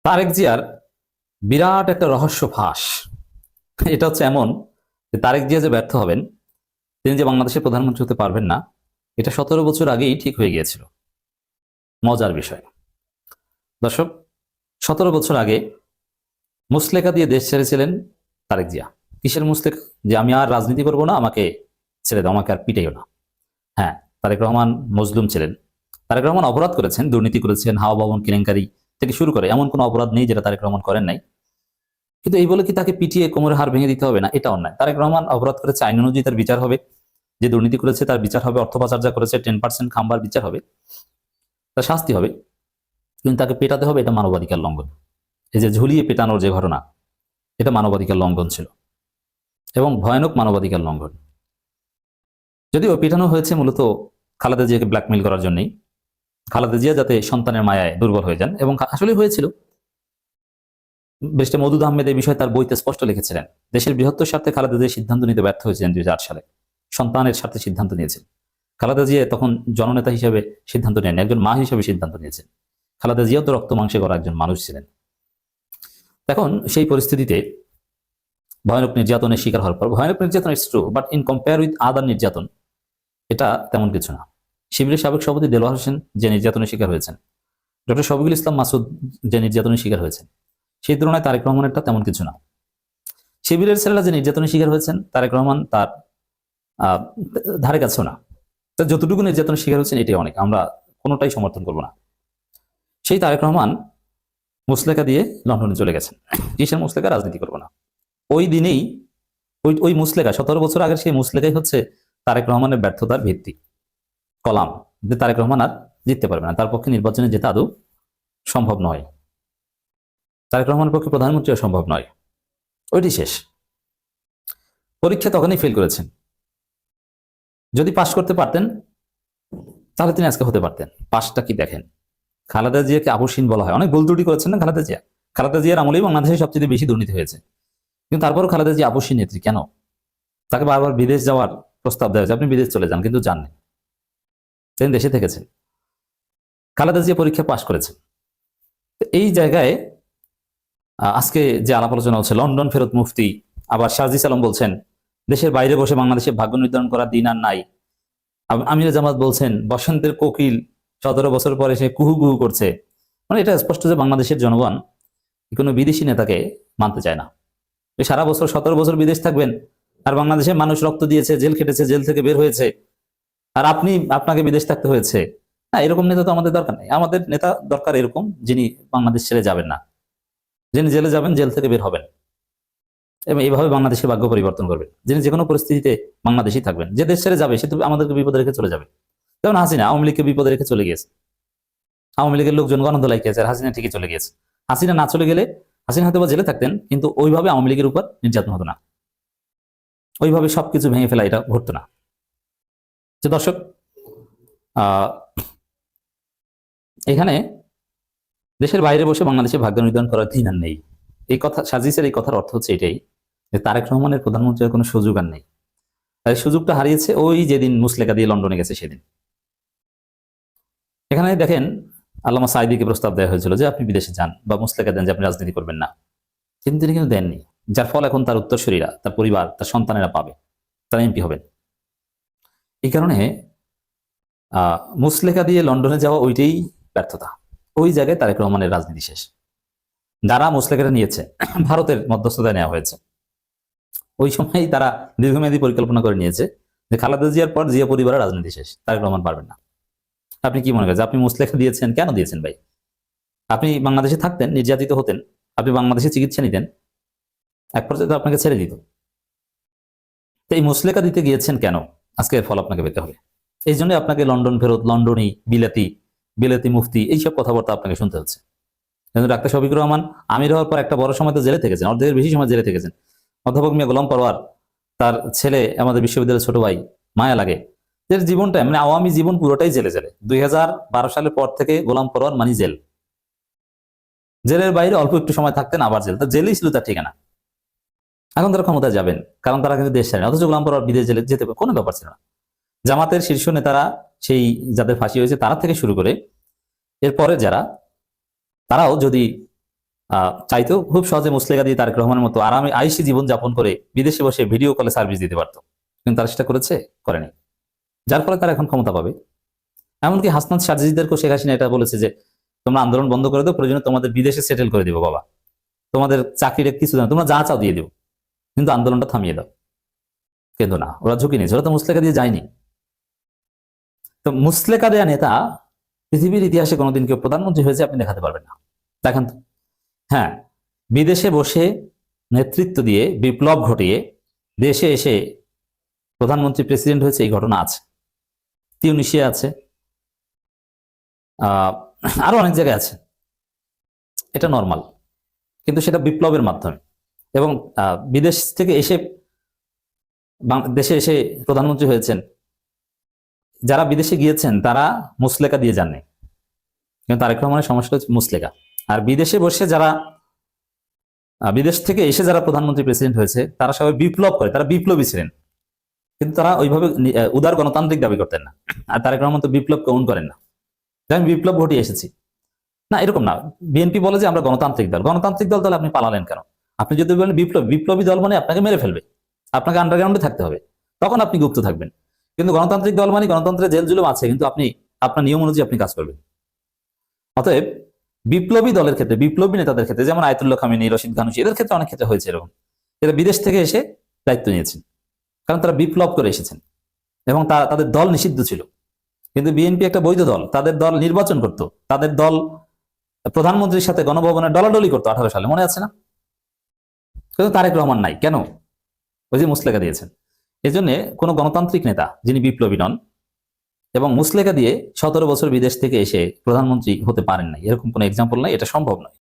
তারেক জিয়ার বিরাট একটা রহস্য ফাঁস। এটা হচ্ছে এমন যে তারেক জিয়া যে ব্যর্থ হবেন, তিনি যে বাংলাদেশের প্রধানমন্ত্রী হতে পারবেন না, এটা 17 বছর আগেই ঠিক হয়ে গিয়েছিল। মজার বিষয় দর্শক, 17 বছর আগে মুসলেকা দিয়ে দেশ ছেড়েছিলেন তারেক জিয়া। কিসের মুসলেকা? যে আমি আর রাজনীতি করবো না, আমাকে ছেড়ে দাও, আমাকে আর পিটাইও না। হ্যাঁ, তারেক রহমান মজলুম ছিলেন। তারেক রহমান অপরাধ করেছেন, দুর্নীতি করেছেন, হাওয়া ভবন কেলেঙ্কারি থেকে শুরু করে এমন কোনো অপরাধ নেই যেটা তারেক রহমান করেন নাই। কিন্তু এই বলে কি তাকে পিটিয়ে কোমরের হাড় ভেঙে দিতে হবে? না, এটা অন্যায়। তারেক রহমান অপরাধ করেছে, আইন অনুযায়ী তার বিচার হবে। যে দুর্নীতি করেছে তার বিচার হবে, অর্থ পাচার যা করেছে 10% খাম্বার বিচার হবে, তার শাস্তি হবে। কিন্তু তাকে পেটাতে হবে, এটা মানবাধিকার লঙ্ঘন। এই যে ঝুলিয়ে পেটানোর যে ঘটনা, এটা মানবাধিকার লঙ্ঘন ছিল এবং ভয়ানক মানবাধিকার লঙ্ঘন। যদিও পেটানো হয়েছে মূলত খালেদা জিয়াকে ব্ল্যাকমেইল করার জন্যই, খালেদা জিয়া যাতে সন্তানের মায়ায় দুর্বল হয়ে যান। এবং আসলে হয়েছিল। ব্যারিস্টার মওদুদ আহমেদ এই বিষয়ে তার বইতে স্পষ্ট লিখেছিলেন, দেশের বৃহত্তর স্বার্থে খালেদা জিয়া সিদ্ধান্ত নিতে ব্যর্থ হয়েছিলেন 2008 সালে। সন্তানের স্বার্থে সিদ্ধান্ত নিয়েছেন। খালেদা জিয়া তখন জননেতা হিসেবে সিদ্ধান্ত নেন, একজন মা হিসেবে সিদ্ধান্ত নিয়েছেন। খালেদা জিয়াও তো রক্ত মাংসে করা একজন মানুষ ছিলেন। এখন সেই পরিস্থিতিতে ভয়ানক নির্যাতনের শিকার হওয়ার পর, ভয়ানক নির্যাতন it's true, but in compare with other নির্যাতন এটা তেমন কিছু না। শিবিরের সাবেক সভাপতি দেলোয়ার হোসেন যে নির্যাতনের শিকার হয়েছেন, ডক্টর শফিকুল ইসলাম মাসুদ যে নির্যাতনের শিকার হয়েছেন, সেই তুলনায় তারেক রহমানেরটা তেমন কিছু না। শিবিরের ছেলেরা যে নির্যাতনের শিকার হয়েছেন, তারেক রহমান তার ধারে কাছেও না। তার যতটুকু নির্যাতনের শিকার হয়েছেন এটাই অনেক, আমরা কোনোটাই সমর্থন করব না। সেই তারেক রহমান মুসলেকা দিয়ে লন্ডনে চলে গেছেন। কিসের মুসলেকা? রাজনীতি করবো না। ওই দিনেই ওই মুসলেকা, 17 বছর আগের সেই মুসলেকাই হচ্ছে তারেক রহমানের ব্যর্থতার ভিত্তি, কলাম। যে তারেক রহমান আর জিততে পারবে না, তার পক্ষে নির্বাচনে যেতে আদৌ সম্ভব নয়, তারেক রহমানের পক্ষে প্রধানমন্ত্রীও সম্ভব নয়। ওইটি শেষ। পরীক্ষা তখনই ফেল করেছেন। যদি পাশ করতে পারতেন তাহলে তিনি আজকে হতে পারতেন। পাশটা কি দেখেন, খালেদা জিয়াকে আপসহীন বলা হয়। অনেক ভুল ত্রুটি করেছেন না খালেদা জিয়া? খালেদা জিয়ার আমলেই বাংলাদেশে সবচেয়ে বেশি দুর্নীতি হয়েছে, কিন্তু তারপরও খালেদা জিয়া আপসহীন নেত্রী কেন? তাকে বারবার বিদেশ যাওয়ার প্রস্তাব দেওয়া হয়েছে, আপনি বিদেশ চলে যান, কিন্তু যাননি, তিনি দেশে থেকেছেন। খালেদা জিয়া পরীক্ষা পাশ করেছেন। এই জায়গায় আজকে যে আলাপ আলোচনা হচ্ছে, লন্ডন ফেরত মুফতি, আবার সাজিস আলম বলছেন দেশের বাইরে বসে বাংলাদেশে ভাগ্য নির্ধারণ করার দিন আর নাই। আমির জামাত বলছেন বসন্তের কোকিল 17 বছর পরে সে কুহু কুহু করছে। মানে এটা স্পষ্ট যে বাংলাদেশের জনগণ কোনো বিদেশি নেতাকে মানতে চায় না। সারা বছর 17 বছর বিদেশ থাকবেন, আর বাংলাদেশে মানুষ রক্ত দিয়েছে, জেল খেটেছে, জেল থেকে বের হয়েছে, আর আপনাকে বিদেশ থাকতে হয়েছে। না, এরকম নেতা তো আমাদের দরকার নেই। আমাদের নেতা দরকার এরকম, যিনি বাংলাদেশ ছেড়ে যাবেন না, যিনি জেলে যাবেন, জেল থেকে বের হবেন এবং এইভাবে বাংলাদেশের ভাগ্য পরিবর্তন করবেন, যিনি যে কোনো পরিস্থিতিতে বাংলাদেশেই থাকবেন। যে দেশ ছেড়ে যাবে সে তো আমাদেরকে বিপদে রেখে চলে যাবে। যেমন হাসিনা আওয়ামী লীগকে বিপদে রেখে চলে গিয়েছে, আওয়ামী লীগের লোকজন গণধ লাগিয়েছে, আর হাসিনা ঠিকই চলে গিয়েছে। হাসিনা না চলে গেলে হাসিনা হয়তো বা জেলে থাকতেন, কিন্তু ওইভাবে আওয়ামী লীগের উপর নির্যাতন হতো না, ওইভাবে সবকিছু ভেঙে ফেলা এটা ঘটতো না। যে দর্শক, এখানে দেশের বাইরে বসে বাংলাদেশে ভাগ্য নির্ধারণ করার দিন আর নেই। এই কথা সাজিসের এই কথার অর্থ হচ্ছে এটাই যে তারেক রহমানের প্রধানমন্ত্রীর কোনো সুযোগ আর নেই। তাই সুযোগটা হারিয়েছে ওই যেদিন মুসলেকা দিয়ে লন্ডনে গেছে সেদিন। এখানে দেখেন, আল্লামা সাঈদীকে প্রস্তাব দেওয়া হয়েছিল যে আপনি বিদেশে যান বা মুসলেকা দেন যে আপনি রাজনীতি করবেন না, কিন্তু তিনি কিন্তু দেননি। যার ফল এখন তার উত্তরসূরিরা, তার পরিবার, তার সন্তানেরা পাবে, তারা এমপি হবেন। এই কারণে মুসলেকা দিয়ে লন্ডনে যাওয়া ওইটাই ব্যর্থতা। ওই জায়গায় তারেক রহমানের রাজনীতি শেষ। যারা মুসলেকাটা নিয়েছে ভারতের মধ্যস্থতায় নেওয়া হয়েছে, ওই সময়ই তারা দীর্ঘমেয়াদী পরিকল্পনা করে নিয়েছে যে খালেদা জিয়ার পর জিয়া পরিবারের রাজনীতি শেষ, তারেক রহমান পারবেন না। আপনি কি মনে করেন আপনি মুসলেখা দিয়েছেন? কেন দিয়েছেন ভাই? আপনি বাংলাদেশে থাকতেন, নির্যাতিত হতেন, আপনি বাংলাদেশে চিকিৎসা নিতেন, এক পর্যায়ে তো আপনাকে ছেড়ে দিত। তো এই মুসলেখা দিতে গিয়েছেন কেন? আজকে এর ফল আপনাকে পেতে হবে। এই জন্য আপনাকে লন্ডন ফেরত, লন্ডনী, বিলাতি মুফতি, এইসব কথাবার্তা আপনাকে শুনতে হচ্ছে। কিন্তু ডাক্তার শফিকুর রহমান আমির হওয়ার পর একটা বড় সময় তো জেলে থেকেছেন, অর্ধেকের বেশি সময় জেলে থেকেছেন। অধ্যাপক মিয়া গোলাম পরোয়ার, তার ছেলে আমাদের বিশ্ববিদ্যালয়ের ছোট ভাই, মায়া লাগে, যে জীবনটা মানে আওয়ামী জীবন পুরোটাই জেলে। 2012 সালের পর থেকে গোলাম পরোয়ার মানি জেল, জেলের বাইরে অল্প একটু সময় থাকতেন, আবার জেল। তার জেলেই ছিল তার ঠিকানা। এখন তারা ক্ষমতায় যাবেন, কারণ তারা কিন্তু দেশ ছাড়েন। অথচ গোলাম পরোয়ার বিদেশ জেলে যেতে কোনো ব্যাপার ছিল না। জামাতের শীর্ষ নেতারা, সেই যাদের ফাঁসি হয়েছে তারা থেকে শুরু করে এরপরে যারা, তারাও যদি চাইতেও খুব সহজে মুসলেকা দিয়ে তারেক রহমানের মতো আরামে আইসি জীবন যাপন করে বিদেশে বসে ভিডিও কলে সার্ভিস দিতে পারতো, কিন্তু তারা সেটা করেনি। যার ফলে তারা এখন ক্ষমতা পাবে। এমনকি হাসনাত সাজিদদেরকেও শেখ হাসিনা এটা বলেছে যে তোমরা আন্দোলন বন্ধ করে দাও, প্রয়োজনে তোমাদের বিদেশে সেটেল করে দিবো বাবা, তোমাদের চাকরিটা কিছু না, তোমরা যা চাও দিয়ে দিও, কিন্তু আন্দোলনটা থামিয়ে দাও। কিন্তু না, ওরা ঝুঁকি নিয়েছে, ওরা তো মুসলেকা দিয়ে যায়নি। তো মুসলেকা দেয়া নেতা পৃথিবীর ইতিহাসে কোনোদিন কেউ প্রধানমন্ত্রী হয়েছে আপনি দেখাতে পারবেন না, দেখেন তো। হ্যাঁ, বিদেশে বসে নেতৃত্ব দিয়ে বিপ্লব ঘটিয়ে দেশে এসে প্রধানমন্ত্রী প্রেসিডেন্ট হয়েছে, এই ঘটনা আছে। তিউনিসিয়া আছে, আরো অনেক জায়গায় আছে, এটা নর্মাল। কিন্তু সেটা বিপ্লবের মাধ্যমে, এবং বিদেশ থেকে এসে দেশে এসে প্রধানমন্ত্রী হয়েছেন যারা বিদেশে গিয়েছেন তারা মুসলেকা দিয়ে যাননি, কিন্তু তারেক রহমানের সমস্যা হচ্ছে মুসলেকা। আর বিদেশে বসে যারা বিদেশ থেকে এসে যারা প্রধানমন্ত্রী প্রেসিডেন্ট হয়েছে তারা সবাই বিপ্লব করে, তারা বিপ্লবী ছিলেন, কিন্তু তারা ওইভাবে উদার গণতান্ত্রিক দাবি করতেন না। আর তারেক রহমান তো বিপ্লবকে ওন করেন না, যে আমি বিপ্লব ঘটিয়ে এসেছি, না এরকম না। বিএনপি বলে যে আমরা গণতান্ত্রিক দল, গণতান্ত্রিক দল, তাহলে আপনি পালালেন কেন? আপনি যদি বলেন বিপ্লবী দল মানে আপনাকে মেরে ফেলবে, আপনাকে আন্ডারগ্রাউন্ডে থাকতে হবে, তখন আপনি গুপ্ত থাকবেন। কিন্তু গণতান্ত্রিক দল মানে গণতন্ত্রের জেল জুলুম আছে, কিন্তু আপনি আপনার নিয়ম অনুযায়ী আপনি কাজ করবেন। অতএব বিপ্লবী দলের ক্ষেত্রে, বিপ্লবী নেতাদের ক্ষেত্রে, যেমন আয়াতুল্লাহ খামেনি, রশিদ গানুশি, এদের ক্ষেত্রে অনেক ক্ষেত্রে হয়েছে এরকম, এরা বিদেশ থেকে এসে দায়িত্ব নিয়েছেন, কারণ তারা বিপ্লব করে এসেছেন এবং তাদের দল নিষিদ্ধ ছিল। কিন্তু বিএনপি একটা বৈধ দল, তাদের দল নির্বাচন করত, তাদের দল প্রধানমন্ত্রীর সাথে গণভবনে ডলাডলি করতো 18 সালে, মনে আছে না? কিন্তু তারেক রহমান নাই কেন? ওই যে মুসলেকা দিয়েছেন। এই জন্য কোনো গণতান্ত্রিক নেতা যিনি বিপ্লবী নন এবং মুসলেকা দিয়ে 17 বছর বিদেশ থেকে এসে প্রধানমন্ত্রী হতে পারেন নাই, এরকম কোনো এক্সাম্পল নাই, এটা সম্ভব নয়।